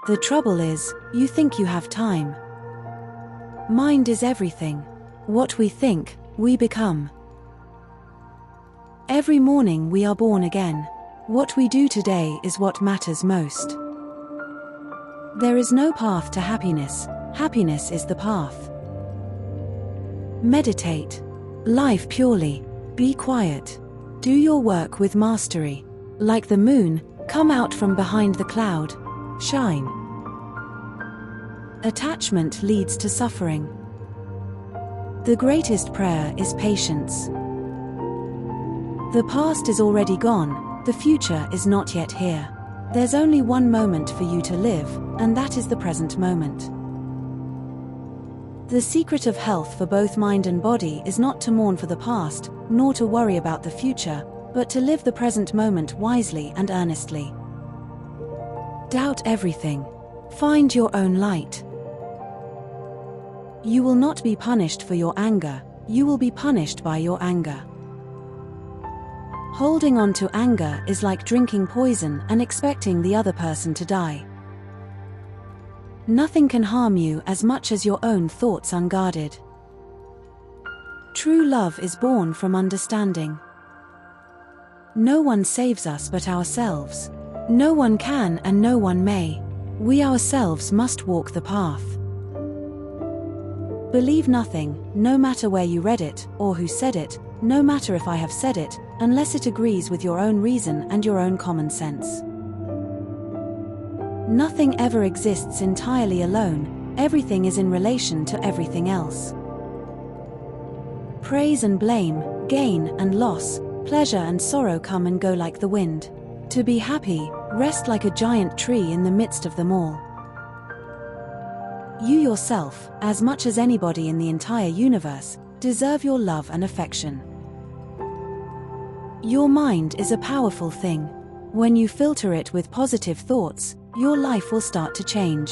The trouble is, you think you have time. Mind is everything. What we think, we become. Every morning we are born again. What we do today is what matters most. There is no path to happiness. Happiness is the path. Meditate. Life purely. Be quiet. Do your work with mastery. Like the moon, come out from behind the cloud. Shine. Attachment leads to suffering. The greatest prayer is patience. The past is already gone, the future is not yet here. There's only one moment for you to live, and that is the present moment. The secret of health for both mind and body is not to mourn for the past, nor to worry about the future, but to live the present moment wisely and earnestly. Doubt everything. Find your own light. You will not be punished for your anger, you will be punished by your anger. Holding on to anger is like drinking poison and expecting the other person to die. Nothing can harm you as much as your own thoughts unguarded. True love is born from understanding. No one saves us but ourselves. No one can and no one may. We ourselves must walk the path. Believe nothing, no matter where you read it, or who said it, no matter if I have said it, unless it agrees with your own reason and your own common sense. Nothing ever exists entirely alone, everything is in relation to everything else. Praise and blame, gain and loss, pleasure and sorrow come and go like the wind. To be happy, rest like a giant tree in the midst of them all. You yourself, as much as anybody in the entire universe, deserve your love and affection. Your mind is a powerful thing. When you filter it with positive thoughts, your life will start to change.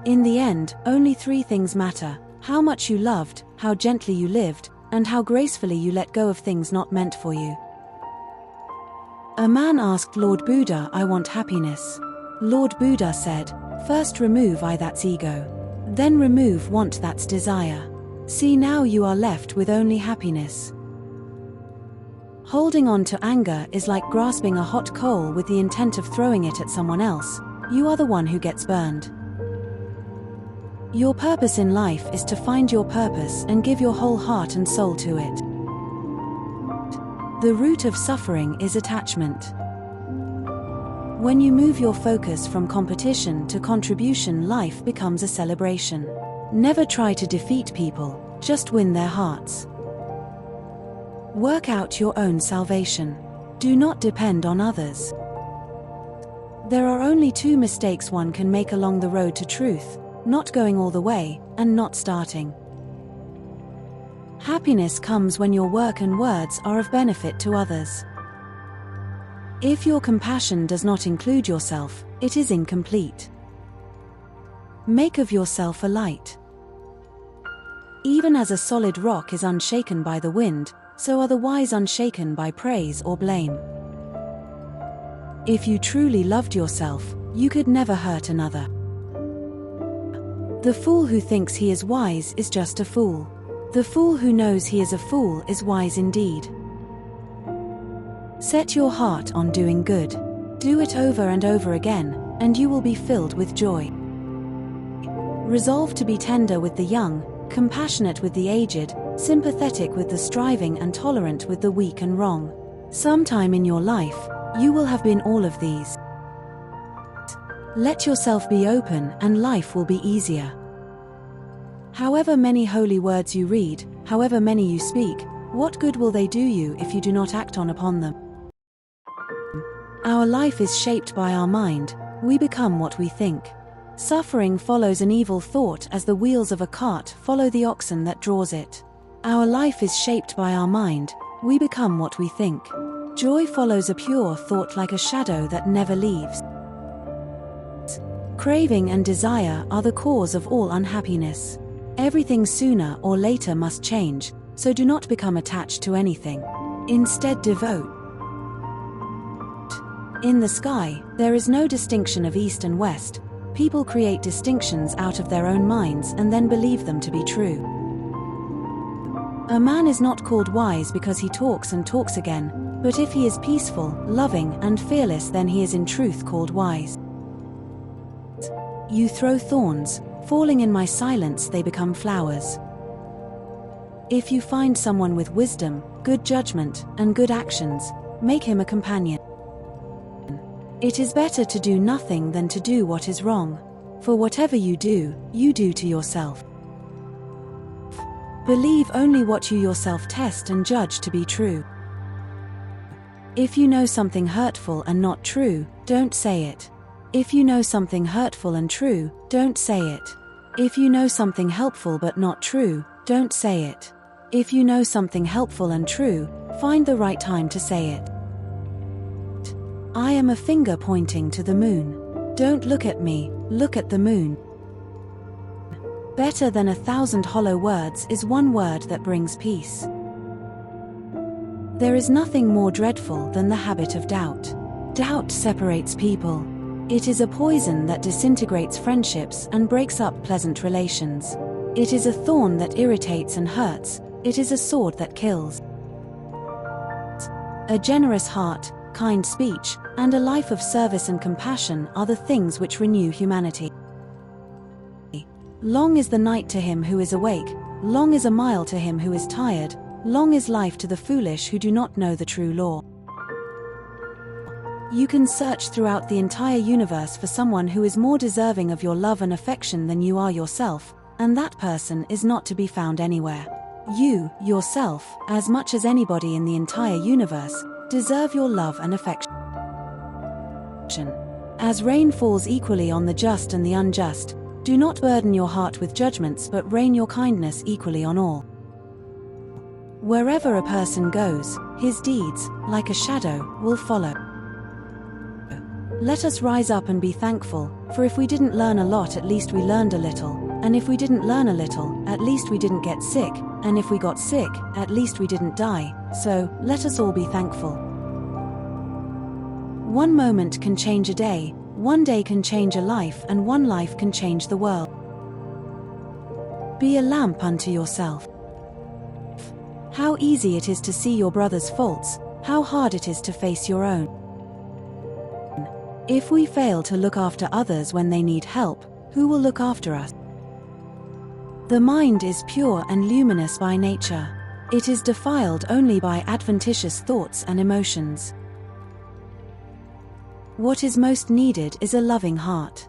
In the end, only three things matter: how much you loved, how gently you lived, and how gracefully you let go of things not meant for you. A man asked Lord Buddha, "I want happiness." Lord Buddha said, "First remove I that's ego. Then remove want that's desire. See, now you are left with only happiness." Holding on to anger is like grasping a hot coal with the intent of throwing it at someone else. You are the one who gets burned. Your purpose in life is to find your purpose and give your whole heart and soul to it. The root of suffering is attachment. When you move your focus from competition to contribution, life becomes a celebration. Never try to defeat people, just win their hearts. Work out your own salvation. Do not depend on others. There are only two mistakes one can make along the road to truth: not going all the way, and not starting. Happiness comes when your work and words are of benefit to others. If your compassion does not include yourself, it is incomplete. Make of yourself a light. Even as a solid rock is unshaken by the wind, so are the wise unshaken by praise or blame. If you truly loved yourself, you could never hurt another. The fool who thinks he is wise is just a fool. The fool who knows he is a fool is wise indeed. Set your heart on doing good. Do it over and over again, and you will be filled with joy. Resolve to be tender with the young, compassionate with the aged, sympathetic with the striving, and tolerant with the weak and wrong. Sometime in your life, you will have been all of these. Let yourself be open and life will be easier. However many holy words you read, however many you speak, what good will they do you if you do not act upon them? Our life is shaped by our mind, we become what we think. Suffering follows an evil thought as the wheels of a cart follow the oxen that draws it. Our life is shaped by our mind, we become what we think. Joy follows a pure thought like a shadow that never leaves. Craving and desire are the cause of all unhappiness. Everything sooner or later must change, so do not become attached to anything. Instead, devote In the sky, there is no distinction of east and west. People create distinctions out of their own minds and then believe them to be true. A man is not called wise because he talks and talks again, but if he is peaceful, loving, and fearless, then he is in truth called wise. You throw thorns, falling in my silence they become flowers. If you find someone with wisdom, good judgment, and good actions, make him a companion. It is better to do nothing than to do what is wrong. For whatever you do to yourself. Believe only what you yourself test and judge to be true. If you know something hurtful and not true, don't say it. If you know something hurtful and true, don't say it. If you know something helpful but not true, don't say it. If you know something helpful and true, find the right time to say it. I am a finger pointing to the moon. Don't look at me, look at the moon. Better than 1,000 hollow words is one word that brings peace. There is nothing more dreadful than the habit of doubt. Doubt separates people. It is a poison that disintegrates friendships and breaks up pleasant relations. It is a thorn that irritates and hurts. It is a sword that kills. A generous heart, kind speech, and a life of service and compassion are the things which renew humanity. Long is the night to him who is awake, long is a mile to him who is tired, long is life to the foolish who do not know the true law. You can search throughout the entire universe for someone who is more deserving of your love and affection than you are yourself, and that person is not to be found anywhere. You, yourself, as much as anybody in the entire universe, deserve your love and affection. As rain falls equally on the just and the unjust, do not burden your heart with judgments but rain your kindness equally on all. Wherever a person goes, his deeds, like a shadow, will follow. Let us rise up and be thankful, for if we didn't learn a lot, at least we learned a little, and if we didn't learn a little, at least we didn't get sick, and if we got sick, at least we didn't die, so let us all be thankful. One moment can change a day, one day can change a life, and one life can change the world. Be a lamp unto yourself. How easy it is to see your brother's faults, how hard it is to face your own. If we fail to look after others when they need help, who will look after us? The mind is pure and luminous by nature. It is defiled only by adventitious thoughts and emotions. What is most needed is a loving heart.